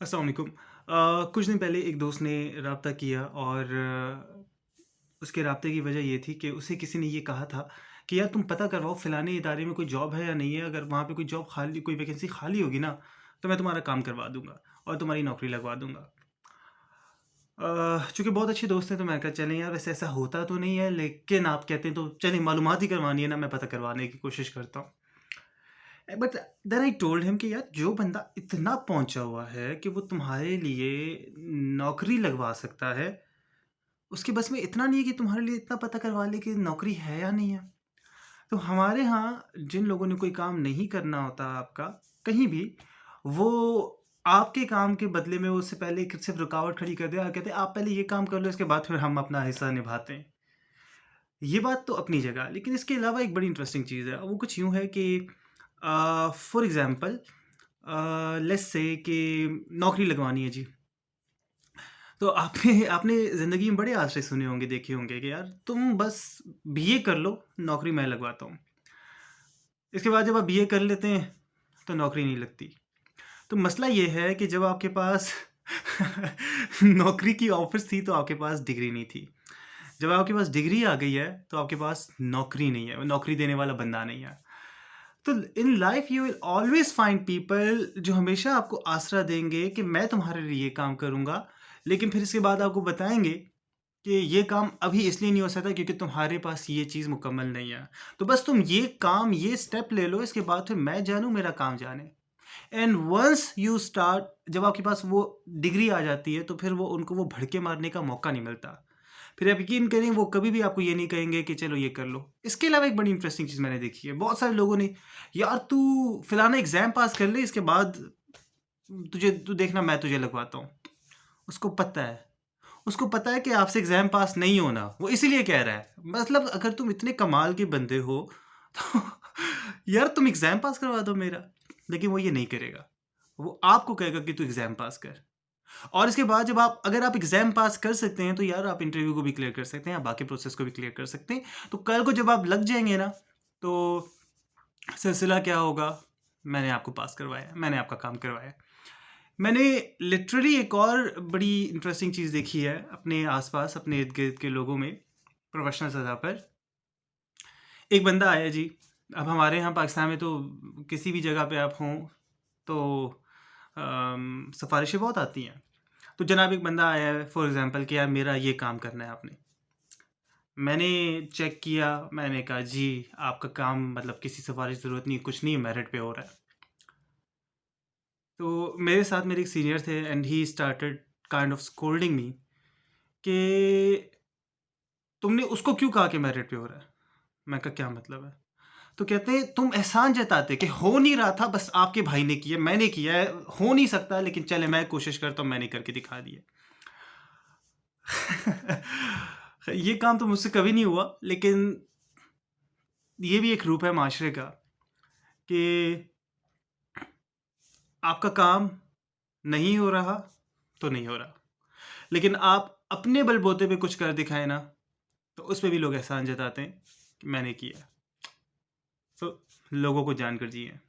अस्सलाम वालेकुम। कुछ दिन पहले एक दोस्त ने राब्ता किया और उसके राब्ते की वजह ये थी कि उसे किसी ने ये कहा था कि यार तुम पता करवाओ फ़लाने इदारे में कोई जॉब है या नहीं है, अगर वहाँ पे कोई जॉब खाली कोई वैकेंसी खाली होगी ना, तो मैं तुम्हारा काम करवा दूँगा और तुम्हारी नौकरी लगवा दूँगा। चूँकि बहुत अच्छे दोस्त हैं तो मैंने कहा चलें यार वैसे ऐसा होता तो नहीं है, लेकिन आप कहते हैं तो चलें मालूमात ही करवानी है ना, मैं पता करवाने की कोशिश करता हूँ। But then I told him कि यार जो बंदा इतना पहुँचा हुआ है कि वो तुम्हारे लिए नौकरी लगवा सकता है, उसके बस में इतना नहीं है कि तुम्हारे लिए इतना पता करवा ले कि नौकरी है या नहीं है। तो हमारे यहाँ जिन लोगों ने कोई काम नहीं करना होता आपका, कहीं भी, वो आपके काम के बदले में वो उससे पहले एक सिर्फ़ रुकावट खड़ी कर दिया और कहते हैं आप पहले ये काम कर लो, इसके बाद फिर हम अपना हिस्सा निभाते हैं। ये बात तो अपनी जगह, लेकिन इसके अलावा एक बड़ी इंटरेस्टिंग चीज़ है। वो कुछ यूँ है कि फॉर एग्ज़ाम्पल लेट्स से कि नौकरी लगवानी है जी। तो आपने आपने ज़िंदगी में बड़े आसरे सुने होंगे, देखे होंगे कि यार तुम बस बीए कर लो, नौकरी मैं लगवाता हूँ। इसके बाद जब आप बीए कर लेते हैं, तो नौकरी नहीं लगती। तो मसला ये है कि जब आपके पास नौकरी की ऑफ़र्स थी, तो आपके पास डिग्री नहीं थी। जब आपके पास डिग्री आ गई है, तो आपके पास नौकरी नहीं है, नौकरी देने वाला बंदा नहीं है। तो in life you will always find people जो हमेशा आपको आसरा देंगे कि मैं तुम्हारे लिए ये काम करूँगा, लेकिन फिर इसके बाद आपको बताएँगे कि ये काम अभी इसलिए नहीं हो सकता क्योंकि तुम्हारे पास ये चीज़ मुकम्मल नहीं है। तो बस तुम ये काम, ये स्टेप ले लो, इसके बाद फिर मैं जानूँ, मेरा काम जाने। एंड वन्स यू स्टार्ट जब आपके पास वो डिग्री आ जाती है, तो फिर वो उनको वो भड़के मारने का मौका नहीं मिलता। फिर आप यकीन करें वो कभी भी आपको ये नहीं कहेंगे कि चलो ये कर लो। इसके अलावा एक बड़ी इंटरेस्टिंग चीज़ मैंने देखी है, बहुत सारे लोगों ने यार तू फलाना एग्ज़ाम पास कर ले, इसके बाद तुझे तू देखना मैं तुझे लगवाता हूँ। उसको पता है, उसको पता है कि आपसे एग्ज़ाम पास नहीं होना, वो इसीलिए कह रहा है। मतलब अगर तुम इतने कमाल के बंदे हो तो यार तुम एग्ज़ाम पास करवा दो मेरा। लेकिन वो ये नहीं करेगा। वो आपको कहेगा कि तू एग्ज़ाम पास कर। और इसके बाद जब आप अगर आप एग्ज़ाम पास कर सकते हैं, तो यार आप इंटरव्यू को भी क्लियर कर सकते हैं, आप बाकी प्रोसेस को भी क्लियर कर सकते हैं। तो कल को जब आप लग जाएँगे ना, तो सिलसिला क्या होगा, मैंने आपको पास करवाया, मैंने आपका काम करवाया। मैंने लिटरली एक और बड़ी इंटरेस्टिंग चीज़ देखी है अपने आस-पास, अपने इर्द-गिर्द के लोगों में, प्रोफ़ेशनल सतह पर। एक बंदा आया जी, अब हमारे यहाँ पाकिस्तान में तो किसी भी जगह पे आप हों, तो सिफ़ारिशें बहुत आती हैं। तो जनाब एक बंदा आया है फॉर एग्ज़ाम्पल कि यार मेरा ये काम करना है आपने। मैंने चेक किया, मैंने कहा जी आपका काम मतलब किसी सिफ़ारिश की ज़रूरत नहीं, कुछ नहीं मेरिट पे हो रहा है। तो मेरे साथ मेरे एक सीनियर थे and he started kind of scolding me कि तुमने उसको क्यों कहा कि मेरिट पे हो रहा है? मैं कहा क्या मतलब है? तो कहते हैं तुम एहसान जताते कि हो नहीं रहा था बस आपके भाई ने किया, मैंने किया है, हो नहीं सकता लेकिन चले मैं कोशिश करता हूँ, मैंने करके दिखा दिया। ये काम तो मुझसे कभी नहीं हुआ, लेकिन ये भी एक रूप है माशरे का कि आपका काम नहीं हो रहा, तो नहीं हो रहा। लेकिन आप अपने बलबूते पे कुछ कर दिखाएँ ना, तो उस पे भी लोग एहसान जताते हैं कि मैंने किया। तो लोगों को जानकर जिएँ।